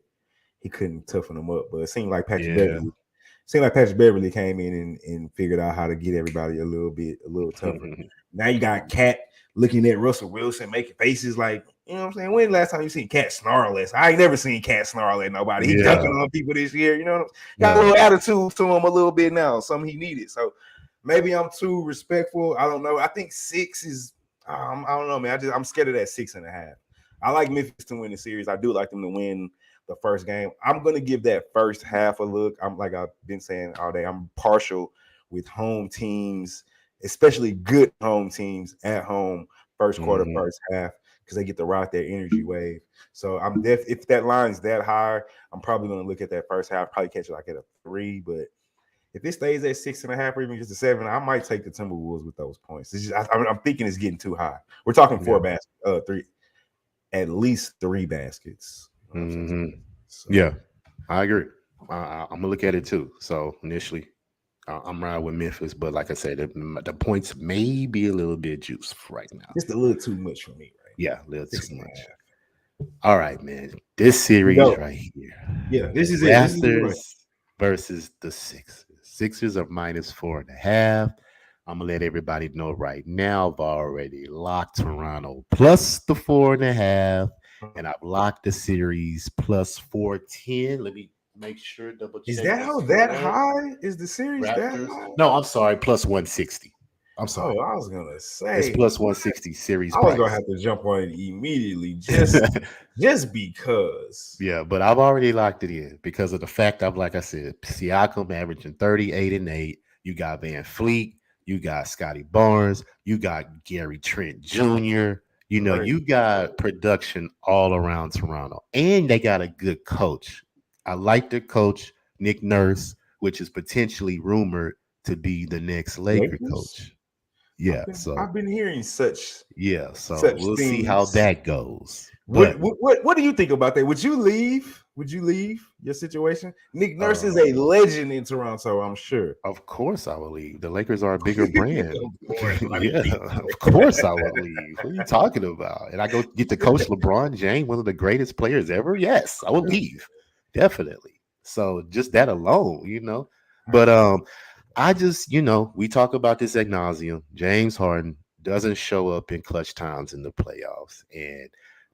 he couldn't toughen them up. But it seemed like Patrick Yeah. Beverly came in and figured out how to get everybody a little tougher. Now you got Cat looking at Russell Wilson, making faces like, you know what I'm saying? When the last time you seen Cat snarl at? I ain't never seen Cat snarl at nobody. He Yeah. dunking on people this year, you know. Got a little attitude to him a little bit now, something he needed. So maybe I'm too respectful. I don't know. I think 6 is, I don't know, man. I'm scared of that 6.5. I like Memphis to win the series. I do like them to win the first game. I'm gonna give that first half a look. I'm like I've been saying all day. I'm partial with home teams, especially good home teams at home, first quarter, first half, because they get to ride their energy wave. So if that line's that high, I'm probably gonna look at that first half, probably catch it like at a 3. But if it stays at 6.5 or even just a 7, I might take the Timberwolves with those points. It's just, I'm thinking it's getting too high. We're talking 3, at least 3 baskets. So. Yeah, I agree. I'm gonna look at it too. So initially, I'm riding with Memphis, but like I said, the points may be a little bit juice right now. Just a little too much for me, right? Yeah, a little too much. All right, man. This series right here. Yeah, this is Raptors it. versus the Sixers. Sixers are -4.5. I'm gonna let everybody know right now. I've already locked Toronto plus the 4.5, and I've locked the series plus 410. Let me make sure, double check. Is that how that high is the series? Raptors? That high? No, I'm sorry, plus 160. I'm sorry. Oh, I was gonna say it's plus 160 series. I was gonna have to jump on it immediately just because. Yeah, but I've already locked it in because of the fact of, like I said, Siakam averaging 38 and 8. You got Van Fleet, you got Scotty Barnes, you got Gary Trent Jr. You know, you got production all around Toronto, and they got a good coach. I like their coach, Nick Nurse, which is potentially rumored to be the next Laker coach. Yeah, I've been hearing such. Yeah, so such we'll things. see how that goes. But what do you think about that? Would you leave? Would you leave your situation? Nick Nurse is a legend in Toronto, I'm sure. Of course I will leave. The Lakers are a bigger brand. Yeah, of course I will leave. What are you talking about? And I go get to coach LeBron James, one of the greatest players ever. Yes, I will leave. Definitely. So just that alone, you know. But I just, we talk about this ad nauseum. James Harden doesn't show up in clutch times in the playoffs. And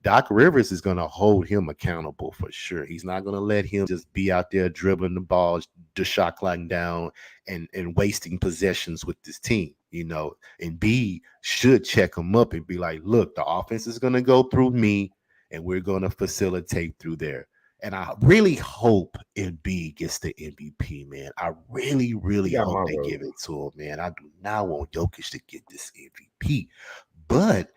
Doc Rivers is going to hold him accountable for sure. He's not going to let him just be out there dribbling the ball, the shot clocking down, and wasting possessions with this team, And B should check him up and be like, look, the offense is going to go through me, and we're going to facilitate through there. And I really hope Embiid gets the MVP, man. I really, really hope they give it to him, man. I do not want Jokic to get this MVP. But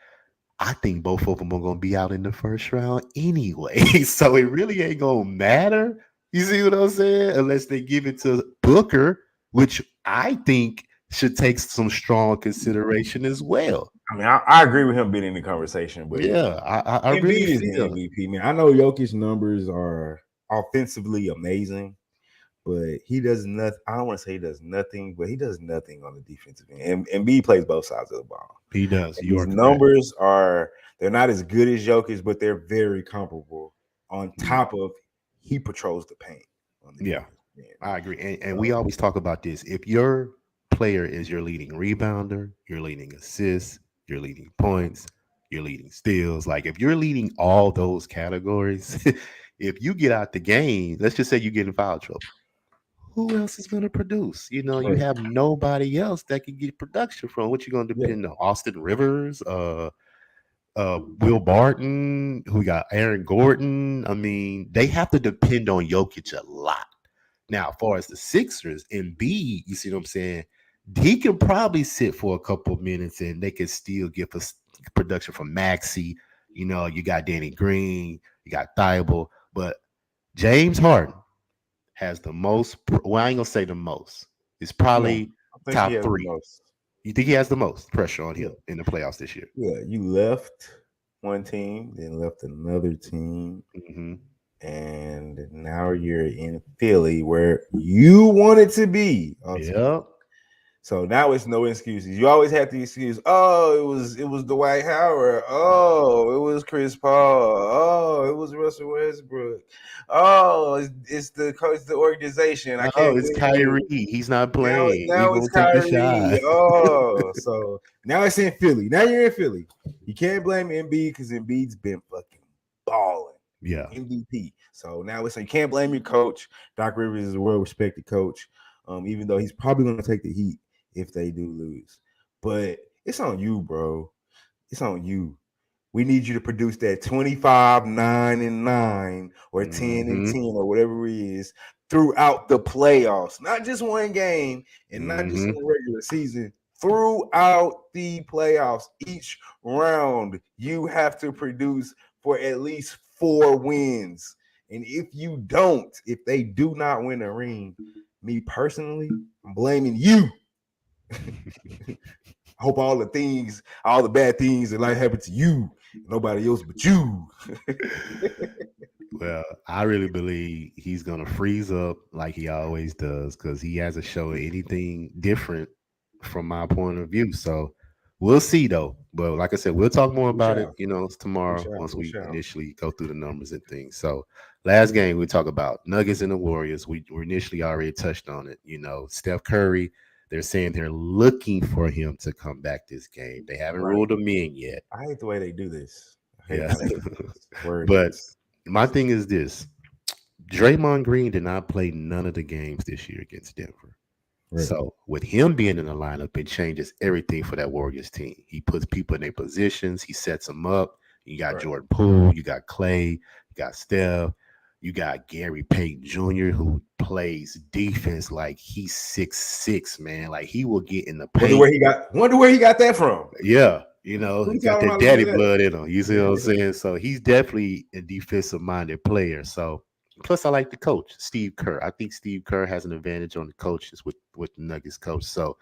I think both of them are going to be out in the first round anyway. So it really ain't going to matter. You see what I'm saying? Unless they give it to Booker, which I think should take some strong consideration as well. I mean, I agree with him being in the conversation, but yeah, I really is the MVP, man. I know Jokic's numbers are offensively amazing, but he does nothing. I don't want to say he does nothing, but he does nothing on the defensive end. And B plays both sides of the ball. He does. His numbers they're not as good as Jokic, but they're very comparable. On top of he patrols the paint. I agree. And we always talk about this. If your player is your leading rebounder, your leading assists, your leading points, your leading steals, like if you're leading all those categories, if you get out the game, let's just say you get in foul trouble, who else is going to produce? You have nobody else that can get production from. What you going to depend on? Austin Rivers, Will Barton, who got Aaron Gordon. I mean, they have to depend on Jokic a lot. Now, as far as the Sixers, Embiid, you see what I'm saying? He can probably sit for a couple of minutes and they can still give us production from Maxey. You know, you got Danny Green, you got Thibault, but James Harden has the most. Well, I ain't gonna say the most. It's No, probably I think he top has the three. most. You think he has the most pressure on Yeah. him in the playoffs this year? Yeah, you left one team, then left another team, Mm-hmm. and now you're in Philly where you wanted to be. Yep. So now it's no excuses. You always have the excuse. Oh, it was Dwight Howard. Oh, it was Chris Paul. Oh, it was Russell Westbrook. Oh, it's the coach, the organization. I Oh, can't it's win. Kyrie. He's not Now, playing. He now it's won't take the Kyrie. shot. Oh, so now it's in Philly. Now you're in Philly. You can't blame Embiid because Embiid's been fucking balling. Yeah. MVP. So now it's you can't blame your coach. Doc Rivers is a well-respected coach. Even though he's probably going to take the heat if they do lose. But it's on you, bro. It's on you. We need you to produce that 25, 9, and 9 or 10 and 10 or whatever it is throughout the playoffs. Not just one game and not just in the regular season. Throughout the playoffs, each round, you have to produce for at least 4 wins. And if they do not win a ring, me personally, I'm blaming you. I hope all the bad things that life happen to you, nobody else but you. Well, I really believe he's gonna freeze up like he always does because he hasn't shown anything different from my point of view. So we'll see though. But like I said, we'll talk more about it, tomorrow once we initially go through the numbers and things. So last game we talk about Nuggets and the Warriors. We initially already touched on it. Steph Curry. They're saying they're looking for him to come back this game. They haven't ruled him in yet. I hate the way they do this. Yeah. But my thing is this. Draymond Green did not play none of the games this year against Denver. Right. So with him being in the lineup, it changes everything for that Warriors team. He puts people in their positions. He sets them up. You got Jordan Poole. You got Clay. You got Steph. You got Gary Payton Jr., who plays defense like he's 6'6", man. Like he will get in the paint. Wonder where he got that from. Yeah. He got that daddy blood in him. You see what I'm saying? So he's definitely a defensive-minded player. So plus I like the coach, Steve Kerr. I think Steve Kerr has an advantage on the coaches with the Nuggets coach. So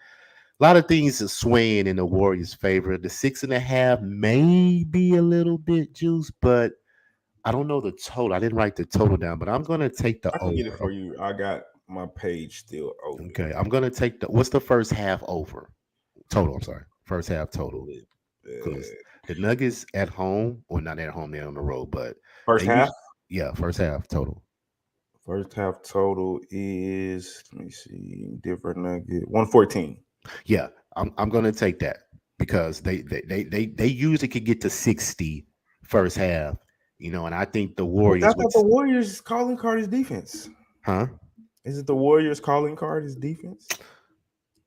a lot of things are swaying in the Warriors' favor. The 6.5 may be a little bit juice, but I don't know the total. I didn't write the total down, but I'm going to take the over. I can get it for you. I got my page still open. Okay, I'm going to take what's the first half over? Total, I'm sorry. First half total. Because the Nuggets at home, or not at home, they're on the road, but first half? First half total. First half total is, let me see, Denver Nugget, 114. Yeah, I'm going to take that because they usually could get to 60 first half. And I think the Warriors. I thought the Warriors calling card is defense. Huh? Is it the Warriors calling card is defense?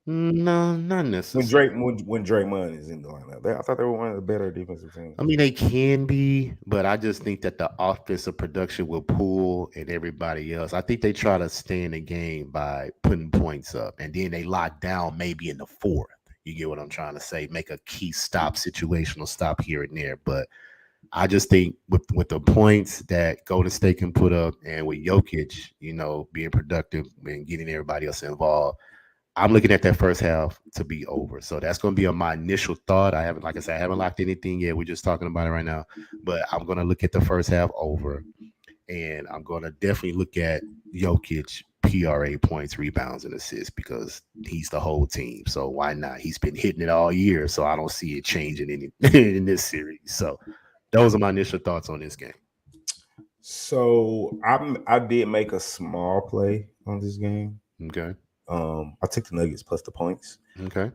No, not necessarily. When Draymond is in the lineup, I thought they were one of the better defensive teams. I mean, they can be, but I just think that the offensive production will pull and everybody else. I think they try to stay in the game by putting points up, and then they lock down maybe in the fourth. You get what I'm trying to say? Make a key stop, situational stop here and there, but. I just think with the points that Golden State can put up and with Jokic, being productive and getting everybody else involved, I'm looking at that first half to be over. So that's going to be my initial thought. I haven't locked anything yet. We're just talking about it right now. But I'm going to look at the first half over, and I'm going to definitely look at Jokic, PRA, points, rebounds, and assists because he's the whole team. So why not? He's been hitting it all year, so I don't see it changing in this series. So those are my initial thoughts on this game. So I did make a small play on this game. Okay. I took the Nuggets plus the points. Okay.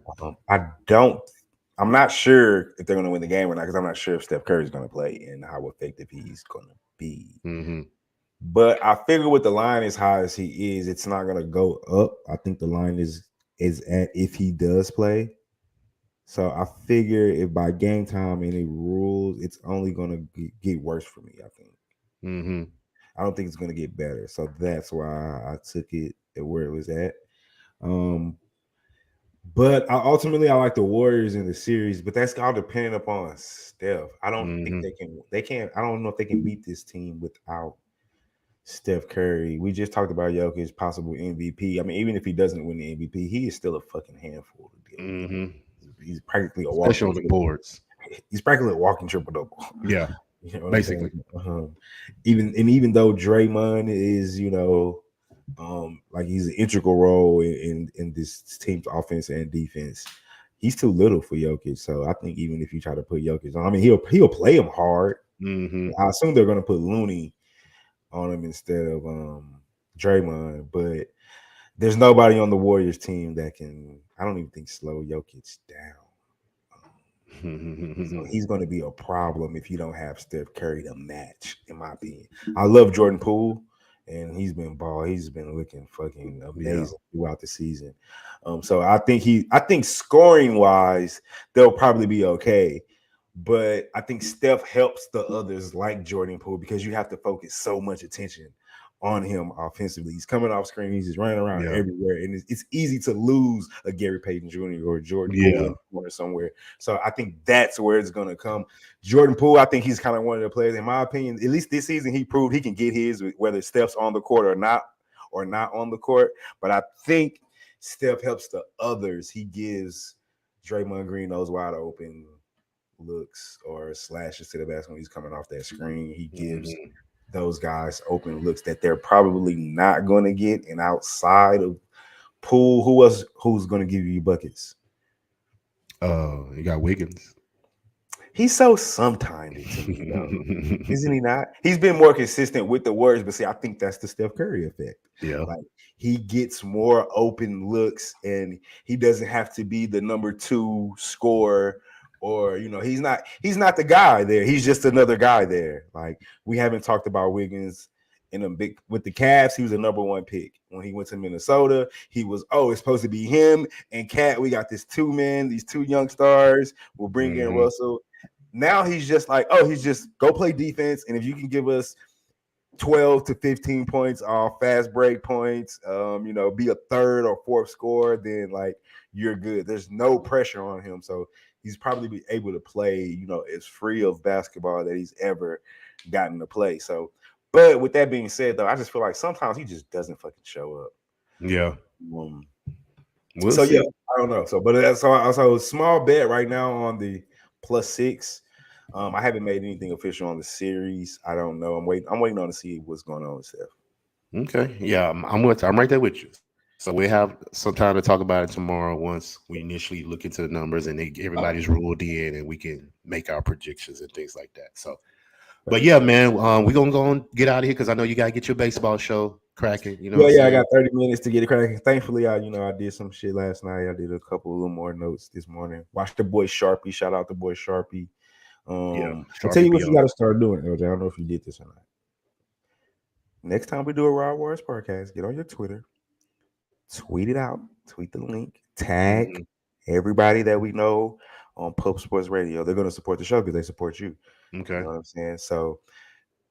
I'm not sure if they're going to win the game or not because I'm not sure if Steph Curry is going to play and how effective he's going to be. Mm-hmm. But I figure with the line as high as he is, it's not going to go up. I think the line is at if he does play. So I figure if by game time any rules, it's only gonna get worse for me. I think. Mm-hmm. I don't think it's gonna get better. So that's why I took it at where it was at. Um, but I like the Warriors in the series, but that's all dependent upon Steph. I don't think Mm-hmm. they can't. I don't know if they can beat this team without Steph Curry. We just talked about Jokic possible MVP. I mean, even if he doesn't win the MVP, he is still a fucking handful to deal with. Mm-hmm. He's practically a Especially walking on the triple. boards. He's practically a walking triple double. Yeah, You know what basically. I'm saying? Even though Draymond is, like he's an integral role in this team's offense and defense, he's too little for Jokic. So I think even if you try to put Jokic on, I mean he'll play him hard. Mm-hmm. I assume they're going to put Looney on him instead of Draymond, but there's nobody on the Warriors team that can. I don't even think slow Jokic down. So he's going to be a problem if you don't have Steph Curry to match, in my opinion. I love Jordan Poole, and he's been looking fucking amazing throughout the season. So I think scoring wise, they'll probably be okay. But I think Steph helps the others like Jordan Poole because you have to focus so much attention on him offensively. He's coming off screen. He's just running around everywhere. And it's easy to lose a Gary Payton Jr. or Jordan Poole in the corner somewhere. So I think that's where it's going to come. Jordan Poole, I think he's kind of one of the players, in my opinion, at least this season, he proved he can get his, whether Steph's on the court or not on the court. But I think Steph helps the others. He gives Draymond Green those wide open looks or slashes to the basket when he's coming off that screen. He gives those guys open looks that they're probably not going to get. And outside of Poole, who's going to give you buckets? You got Wiggins. He's so sometime-y to me, though. Isn't he not? He's been more consistent with the Warriors, but see, I think that's the Steph Curry effect. Yeah. Like he gets more open looks and he doesn't have to be the number 2 scorer. Or he's not the guy there. He's just another guy there. Like we haven't talked about Wiggins in a big with the Cavs. He was a number 1 pick when he went to Minnesota. He was it's supposed to be him and Cat. We got these 2 men, these 2 young stars. We'll bring in Russell. Now he's just like he's just go play defense, and if you can give us 12 to 15 points off fast break points, be a third or fourth scorer, then like you're good. There's no pressure on him, so he's probably be able to play, as free of basketball that he's ever gotten to play. So, but with that being said, though, I just feel like sometimes he just doesn't fucking show up. Yeah. We'll see. Yeah, I don't know. So, but so small bet right now on the +6. I haven't made anything official on the series. I don't know. I'm waiting on to see what's going on with Steph. Okay. Yeah, I'm right there with you. So we have some time to talk about it tomorrow once we initially look into the numbers and everybody's ruled in and we can make our predictions and things like that. So, but yeah, man, we're going to go and get out of here because I know you got to get your baseball show cracking. Yeah, I got 30 minutes to get it cracking. Thankfully, I did some shit last night. I did a little more notes this morning. Watch the boy Sharpie. Shout out to boy Sharpie. I'll tell you what you got to start doing, LJ. I don't know if you did this or not. Next time we do a RaWordz podcast, get on your Twitter. Tweet it out, tweet the link, tag everybody that we know on Pub Sports Radio. They're going to support the show because they support you. Okay. You know what I'm saying? So,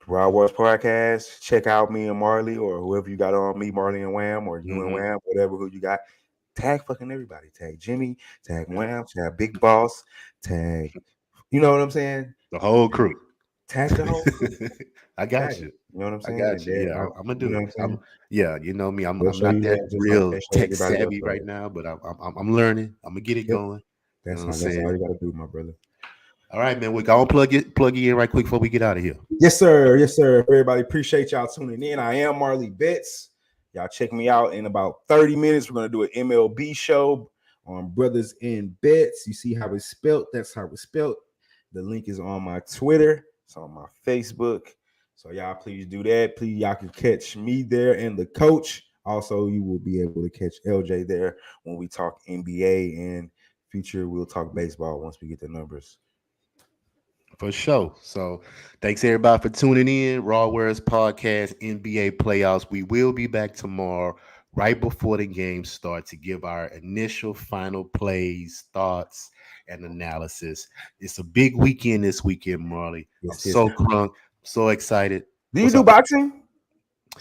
RaWordz podcast, check out me and Marley or whoever you got on, me, Marley, and Wham, or you and Wham, whatever who you got. Tag fucking everybody. Tag Jimmy, tag Wham, tag Big Boss, tag, you know what I'm saying? The whole crew. Tag the whole crew. I got you. You know what I'm saying? I got you. Yeah, I'm gonna do it. You know me. I'm We'll not that real like tech savvy right now, but I'm learning. I'm gonna get it going. That's all you gotta do, my brother. All right, man. We're gonna plug you in right quick before we get out of here. Yes, sir. Yes, sir. Everybody, appreciate y'all tuning in. I am Marley Betts. Y'all check me out in about 30 minutes. We're gonna do an MLB show on Brothers in Bets. You see how it's spelt? That's how it's spelt. The link is on my Twitter. It's on my Facebook. So y'all please do that. Please, y'all can catch me there and the coach. Also, you will be able to catch LJ there when we talk NBA and future. We'll talk baseball once we get the numbers. For sure. So thanks everybody for tuning in. RaWordz podcast, NBA playoffs. We will be back tomorrow right before the game starts to give our initial final plays, thoughts, and analysis. It's a big weekend this weekend, Marley. I'm Yes, so crunk, so excited. Do you What's do up? boxing?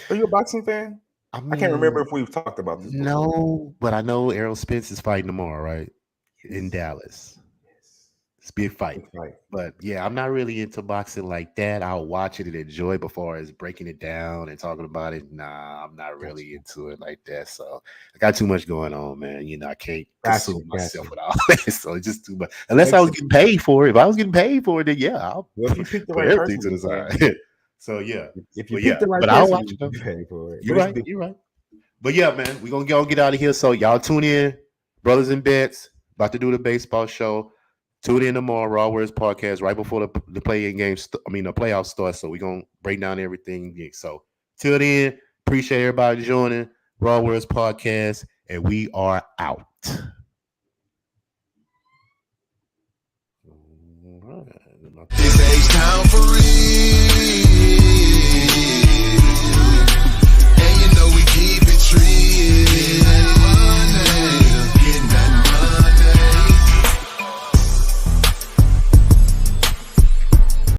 Are you a boxing fan? I I can't remember mean, if we've talked about this before. no, but I know Errol Spence is fighting tomorrow, right? In Dallas. Yes. It's a big fight. Big fight. But yeah, I'm not really into boxing like that. I'll watch it and enjoy it before as breaking it down and talking about it. Nah, I'm not really into it like that. So I got too much going on, man. You know, I can't Gotcha, consume myself gotcha. with all that. So it's just too much. Unless I was getting paid for it. If I was getting paid for it, then yeah, I'll Well, if you pick the put right everything person, to the man. side. So yeah. If you But pick yeah, the right but I'll person, watch it you though. can pay for it. You're right. You're right. But yeah, man, we're gonna get out of here. So y'all tune in, Brothers and Bets, about to do the baseball show. Tune in tomorrow, RaWordz podcast, right before the play-in game. The playoffs start. So we're gonna break down everything. So till then, appreciate everybody joining RaWordz podcast, and we are out. All right.